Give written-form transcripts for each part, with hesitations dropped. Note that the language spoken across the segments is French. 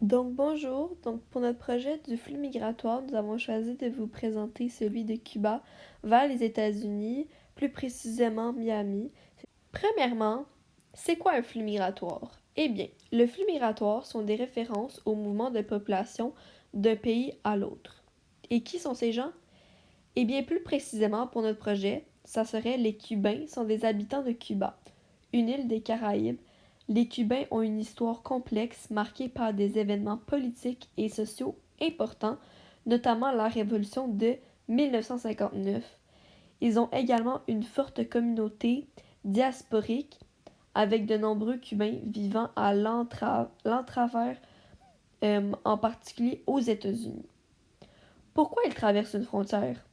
Donc bonjour, pour notre projet du flux migratoire, nous avons choisi de vous présenter celui de Cuba vers les États-Unis, plus précisément Miami. Premièrement, c'est quoi un flux migratoire? Eh bien, le flux migratoire sont des références au mouvement de population d'un pays à l'autre. Et qui sont ces gens? Eh bien, plus précisément pour notre projet, ça serait les Cubains sont des habitants de Cuba, une île des Caraïbes. Les Cubains ont une histoire complexe marquée par des événements politiques et sociaux importants, notamment la révolution de 1959. Ils ont également une forte communauté diasporique avec de nombreux Cubains vivant à l'entravers, en particulier aux États-Unis. Pourquoi ils traversent une frontière?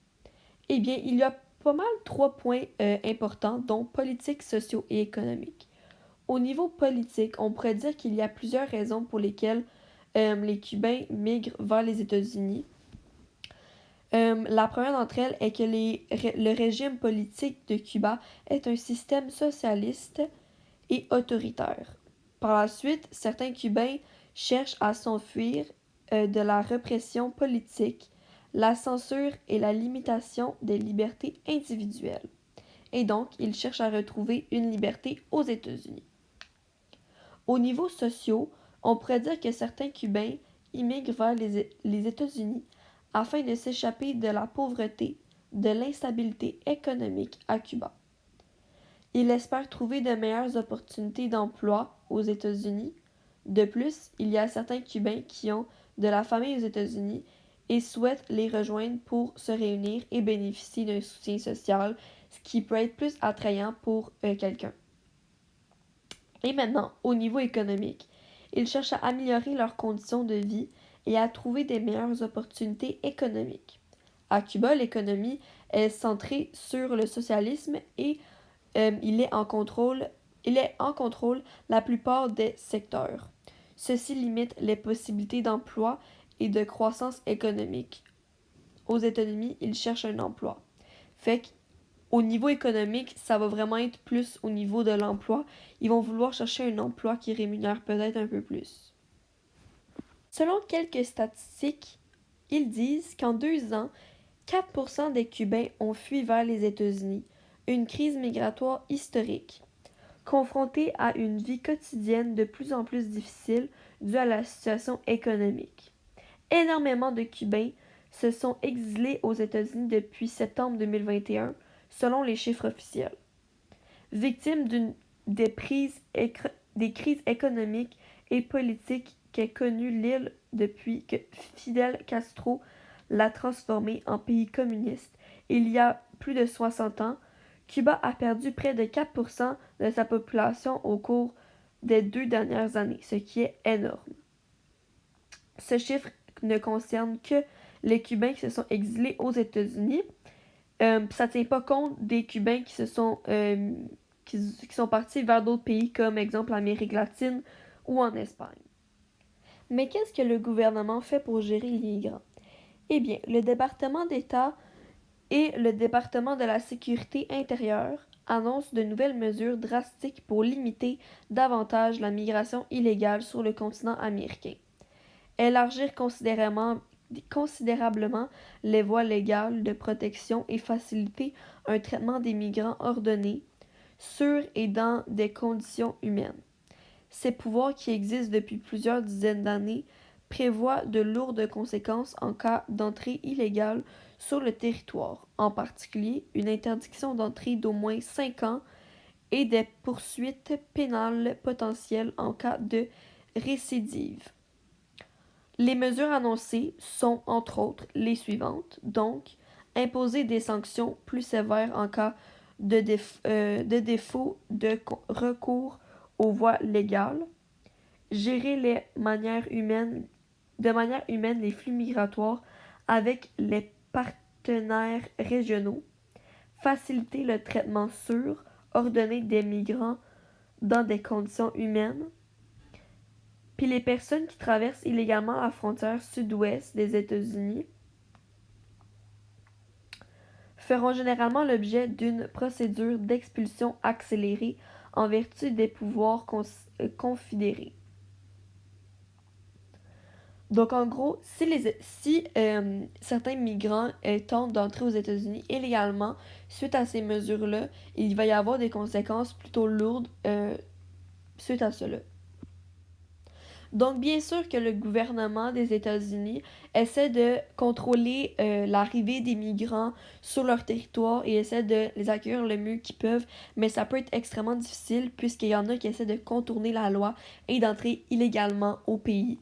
Eh bien, il y a pas mal trois points importants, dont politique, sociaux et économiques. Au niveau politique, on pourrait dire qu'il y a plusieurs raisons pour lesquelles les Cubains migrent vers les États-Unis. La première d'entre elles est que le régime politique de Cuba est un système socialiste et autoritaire. Par la suite, certains Cubains cherchent à s'enfuir de la répression politique, la censure et la limitation des libertés individuelles. Et donc, ils cherchent à retrouver une liberté aux États-Unis. Au niveau social, on pourrait dire que certains Cubains immigrent vers les États-Unis afin de s'échapper de la pauvreté, de l'instabilité économique à Cuba. Ils espèrent trouver de meilleures opportunités d'emploi aux États-Unis. De plus, il y a certains Cubains qui ont de la famille aux États-Unis et souhaitent les rejoindre pour se réunir et bénéficier d'un soutien social, ce qui peut être plus attrayant pour quelqu'un. Et maintenant, au niveau économique, ils cherchent à améliorer leurs conditions de vie et à trouver des meilleures opportunités économiques. À Cuba, l'économie est centrée sur le socialisme et il est en contrôle la plupart des secteurs. Ceci limite les possibilités d'emploi et de croissance économique. Aux États-Unis, ils cherchent un emploi. Fait qu'au niveau économique, ça va vraiment être plus au niveau de l'emploi. Ils vont vouloir chercher un emploi qui rémunère peut-être un peu plus. Selon quelques statistiques, ils disent qu'en 2 ans, 4% des Cubains ont fui vers les États-Unis, une crise migratoire historique. Confrontés à une vie quotidienne de plus en plus difficile due à la situation économique. Énormément de Cubains se sont exilés aux États-Unis depuis septembre 2021, selon les chiffres officiels. Victimes des crises économiques et politiques qu'ait connues l'île depuis que Fidel Castro l'a transformée en pays communiste il y a plus de 60 ans, Cuba a perdu près de 4% de sa population au cours des 2 dernières années, ce qui est énorme. Ce chiffre ne concerne que les Cubains qui se sont exilés aux États-Unis. Ça ne tient pas compte des Cubains qui sont partis vers d'autres pays comme exemple l'Amérique latine ou en Espagne. Mais qu'est-ce que le gouvernement fait pour gérer les migrants? Eh bien, le département d'État et le département de la sécurité intérieure annoncent de nouvelles mesures drastiques pour limiter davantage la migration illégale sur le continent américain. Élargir considérablement les voies légales de protection et faciliter un traitement des migrants ordonné, sûr et dans des conditions humaines. Ces pouvoirs qui existent depuis plusieurs dizaines d'années prévoient de lourdes conséquences en cas d'entrée illégale sur le territoire, en particulier une interdiction d'entrée d'au moins 5 ans et des poursuites pénales potentielles en cas de récidive. Les mesures annoncées sont, entre autres, les suivantes. Donc, imposer des sanctions plus sévères en cas de défaut de recours aux voies légales, gérer de manière humaine les flux migratoires avec les partenaires régionaux, faciliter le traitement sûr, ordonné des migrants dans des conditions humaines, puis les personnes qui traversent illégalement la frontière sud-ouest des États-Unis feront généralement l'objet d'une procédure d'expulsion accélérée en vertu des pouvoirs confédérés. Donc, en gros, si certains migrants tentent d'entrer aux États-Unis illégalement, suite à ces mesures-là, il va y avoir des conséquences plutôt lourdes suite à cela. Donc, bien sûr que le gouvernement des États-Unis essaie de contrôler l'arrivée des migrants sur leur territoire et essaie de les accueillir le mieux qu'ils peuvent, mais ça peut être extrêmement difficile puisqu'il y en a qui essaient de contourner la loi et d'entrer illégalement au pays.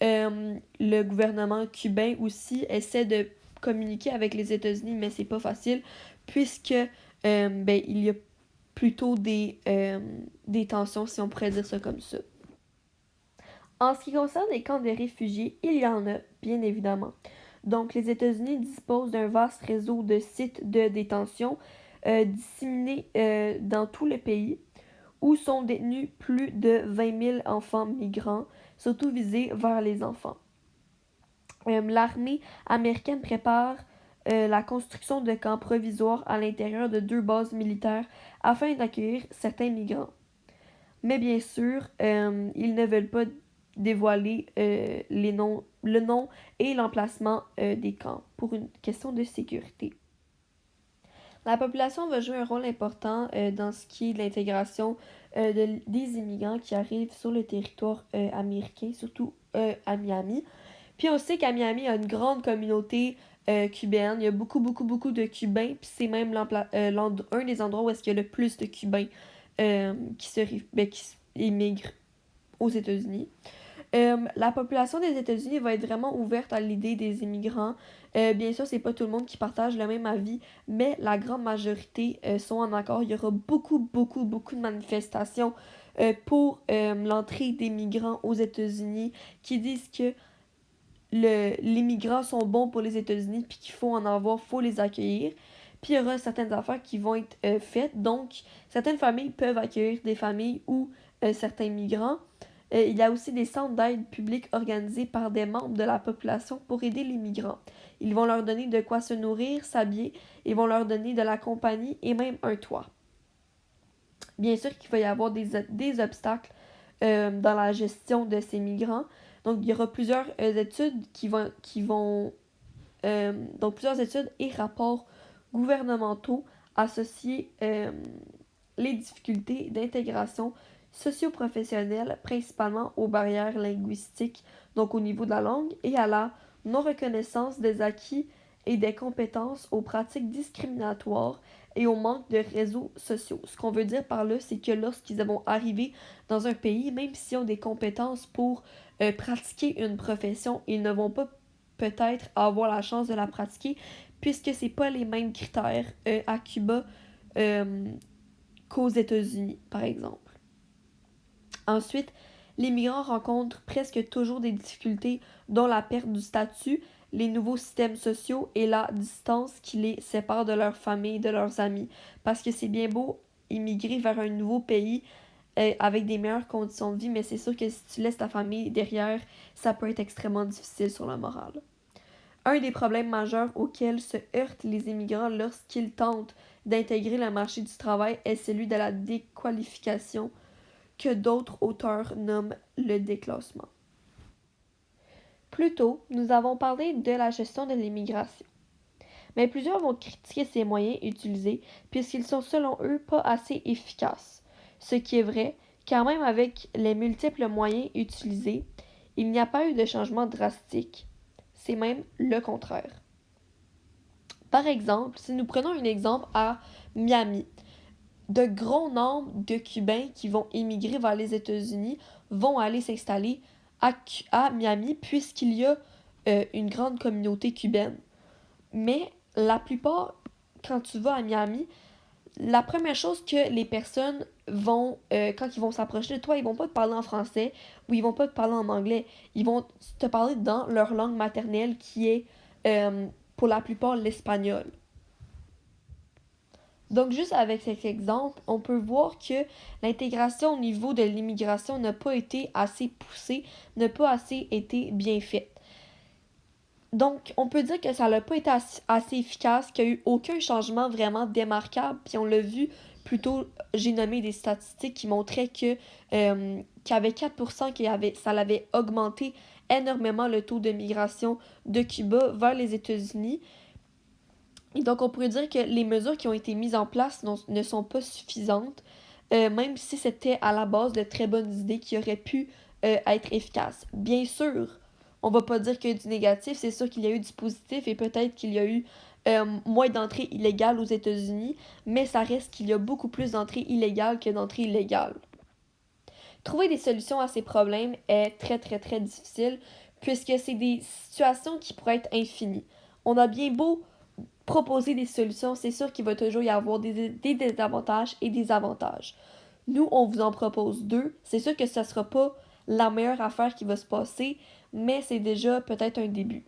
Le gouvernement cubain aussi essaie de communiquer avec les États-Unis, mais c'est pas facile puisque il y a plutôt des tensions, si on pourrait dire ça comme ça. En ce qui concerne les camps de réfugiés, il y en a, bien évidemment. Donc, les États-Unis disposent d'un vaste réseau de sites de détention disséminés dans tout le pays où sont détenus plus de 20 000 enfants migrants, surtout visés vers les enfants. L'armée américaine prépare la construction de camps provisoires à l'intérieur de 2 bases militaires afin d'accueillir certains migrants. Mais bien sûr, ils ne veulent pas dévoiler le nom et l'emplacement des camps pour une question de sécurité. La population va jouer un rôle important dans ce qui est de l'intégration des immigrants qui arrivent sur le territoire américain, surtout à Miami. Puis on sait qu'à Miami, il y a une grande communauté cubaine. Il y a beaucoup, beaucoup, beaucoup de Cubains. Puis c'est même un des endroits où est-ce qu'il y a le plus de Cubains qui immigrent aux États-Unis. La population des États-Unis va être vraiment ouverte à l'idée des immigrants. Bien sûr, c'est pas tout le monde qui partage le même avis, mais la grande majorité sont en accord. Il y aura beaucoup, beaucoup, beaucoup de manifestations pour l'entrée des migrants aux États-Unis qui disent que les migrants sont bons pour les États-Unis puis qu'il faut en avoir, faut les accueillir. Puis il y aura certaines affaires qui vont être faites. Donc, certaines familles peuvent accueillir des familles ou certains migrants. Il y a aussi des centres d'aide publique organisés par des membres de la population pour aider les migrants. Ils vont leur donner de quoi se nourrir, s'habiller, ils vont leur donner de la compagnie et même un toit. Bien sûr qu'il va y avoir des obstacles dans la gestion de ces migrants. Donc, il y aura plusieurs études donc plusieurs études et rapports gouvernementaux associés les difficultés d'intégration socio-professionnelle, principalement aux barrières linguistiques, donc au niveau de la langue, et à la non-reconnaissance des acquis et des compétences, aux pratiques discriminatoires et au manque de réseaux sociaux. Ce qu'on veut dire par là, c'est que lorsqu'ils vont arriver dans un pays, même s'ils ont des compétences pour pratiquer une profession, ils ne vont pas peut-être avoir la chance de la pratiquer puisque c'est pas les mêmes critères à Cuba qu'aux États-Unis, par exemple. Ensuite, les migrants rencontrent presque toujours des difficultés, dont la perte du statut, les nouveaux systèmes sociaux et la distance qui les sépare de leur famille, de leurs amis. Parce que c'est bien beau immigrer vers un nouveau pays avec des meilleures conditions de vie, mais c'est sûr que si tu laisses ta famille derrière, ça peut être extrêmement difficile sur le moral. Un des problèmes majeurs auxquels se heurtent les immigrants lorsqu'ils tentent d'intégrer le marché du travail est celui de la déqualification, que d'autres auteurs nomment le déclassement. Plus tôt, nous avons parlé de la gestion de l'immigration. Mais plusieurs vont critiquer ces moyens utilisés puisqu'ils sont selon eux pas assez efficaces. Ce qui est vrai, car même avec les multiples moyens utilisés, il n'y a pas eu de changement drastique. C'est même le contraire. Par exemple, si nous prenons un exemple à Miami, de gros nombres de Cubains qui vont émigrer vers les États-Unis vont aller s'installer à Miami puisqu'il y a une grande communauté cubaine. Mais la plupart, quand tu vas à Miami, la première chose que les personnes vont, quand ils vont s'approcher de toi, ils vont pas te parler en français ou ils vont pas te parler en anglais. Ils vont te parler dans leur langue maternelle qui est, pour la plupart, l'espagnol. Donc, juste avec cet exemple, on peut voir que l'intégration au niveau de l'immigration n'a pas été assez poussée, n'a pas assez été bien faite. Donc, on peut dire que ça n'a pas été assez efficace, qu'il n'y a eu aucun changement vraiment démarquable. Puis on l'a vu, plutôt, j'ai nommé des statistiques qui montraient que qu'avec 4%, ça avait augmenté énormément le taux de migration de Cuba vers les États-Unis. Et donc, on pourrait dire que les mesures qui ont été mises en place ne sont pas suffisantes, même si c'était à la base de très bonnes idées qui auraient pu être efficaces. Bien sûr, on va pas dire qu'il y a du négatif, c'est sûr qu'il y a eu du positif et peut-être qu'il y a eu moins d'entrées illégales aux États-Unis, mais ça reste qu'il y a beaucoup plus d'entrées illégales que d'entrées légales. Trouver des solutions à ces problèmes est très très très difficile puisque c'est des situations qui pourraient être infinies. On a bien beau proposer des solutions, c'est sûr qu'il va toujours y avoir des désavantages et des avantages. Nous, on vous en propose deux. C'est sûr que ce ne sera pas la meilleure affaire qui va se passer, mais c'est déjà peut-être un début.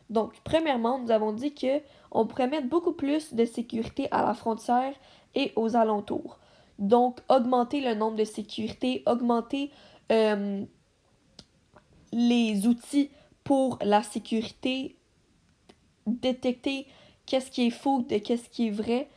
Donc, premièrement, nous avons dit qu'on pourrait mettre beaucoup plus de sécurité à la frontière et aux alentours. Donc, augmenter le nombre de sécurité, augmenter les outils pour la sécurité, détecter qu'est-ce qui est faux de qu'est-ce qui est vrai.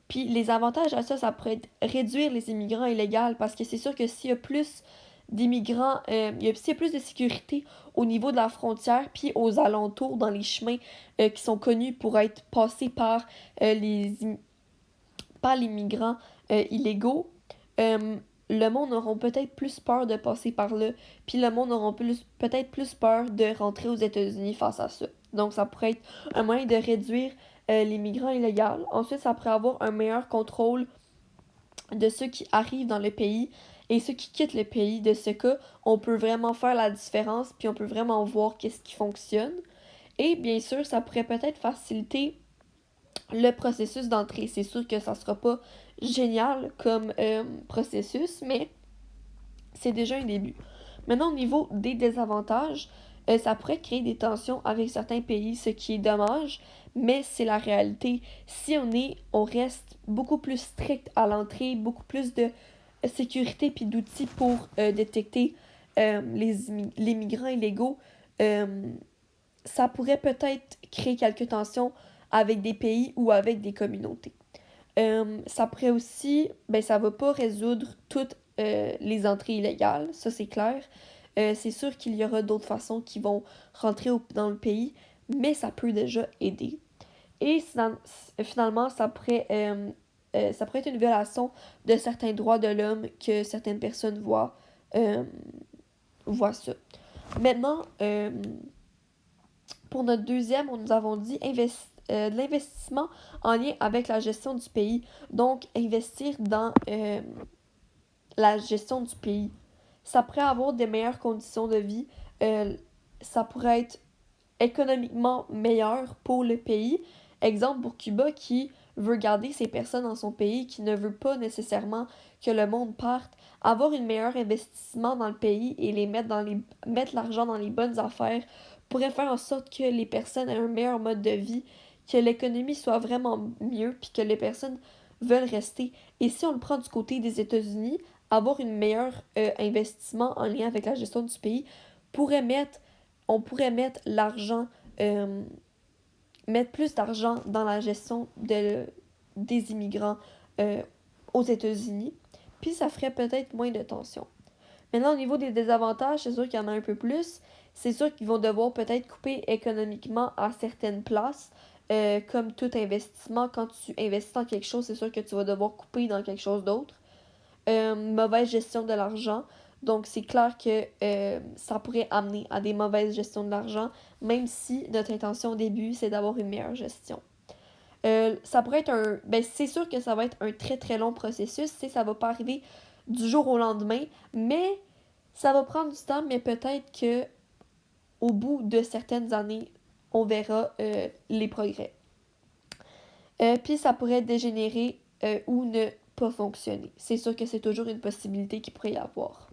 Puis les avantages à ça, ça pourrait être réduire les immigrants illégaux parce que c'est sûr que s'il y a plus d'immigrants, s'il y a plus de sécurité au niveau de la frontière puis aux alentours, dans les chemins qui sont connus pour être passés par, par les migrants illégaux, le monde aura peut-être plus peur de passer par là, puis le monde aura peut-être plus peur de rentrer aux États-Unis face à ça. Donc, ça pourrait être un moyen de réduire les migrants illégaux. Ensuite, ça pourrait avoir un meilleur contrôle de ceux qui arrivent dans le pays et ceux qui quittent le pays. De ce cas, on peut vraiment faire la différence, puis on peut vraiment voir qu'est-ce qui fonctionne. Et bien sûr, ça pourrait peut-être faciliter le processus d'entrée. C'est sûr que ça sera pas génial comme processus, mais c'est déjà un début. Maintenant, au niveau des désavantages, ça pourrait créer des tensions avec certains pays, ce qui est dommage, mais c'est la réalité. Si on reste beaucoup plus strict à l'entrée, beaucoup plus de sécurité puis d'outils pour détecter les migrants illégaux, ça pourrait peut-être créer quelques tensions avec des pays ou avec des communautés. Ça pourrait aussi, ça va pas résoudre toutes les entrées illégales, ça c'est clair. C'est sûr qu'il y aura d'autres façons qui vont rentrer dans le pays, mais ça peut déjà aider. Et finalement, ça pourrait être une violation de certains droits de l'homme que certaines personnes voient ça. Maintenant, pour notre deuxième, nous avons dit de l'investissement en lien avec la gestion du pays. Donc, investir dans la gestion du pays. Ça pourrait avoir des meilleures conditions de vie. Ça pourrait être économiquement meilleur pour le pays. Exemple pour Cuba qui veut garder ses personnes dans son pays, qui ne veut pas nécessairement que le monde parte. Avoir un meilleur investissement dans le pays et mettre l'argent dans les bonnes affaires pourrait faire en sorte que les personnes aient un meilleur mode de vie, que l'économie soit vraiment mieux, puis que les personnes veulent rester. Et si on le prend du côté des États-Unis, avoir une meilleure investissement en lien avec la gestion du pays on pourrait mettre l'argent, mettre plus d'argent dans la gestion des immigrants aux États-Unis, puis ça ferait peut-être moins de tensions. Maintenant, au niveau des désavantages, c'est sûr qu'il y en a un peu plus. C'est sûr qu'ils vont devoir peut-être couper économiquement à certaines places. Comme tout investissement, quand tu investis dans quelque chose, c'est sûr que tu vas devoir couper dans quelque chose d'autre. Mauvaise gestion de l'argent. Donc, c'est clair que ça pourrait amener à des mauvaises gestions de l'argent, même si notre intention au début, c'est d'avoir une meilleure gestion. Ça pourrait être c'est sûr que ça va être un très très long processus. Ça va pas arriver du jour au lendemain, mais ça va prendre du temps, mais peut-être que au bout de certaines années, on verra les progrès. Puis ça pourrait dégénérer ou ne pas fonctionner. C'est sûr que c'est toujours une possibilité qu'il pourrait y avoir.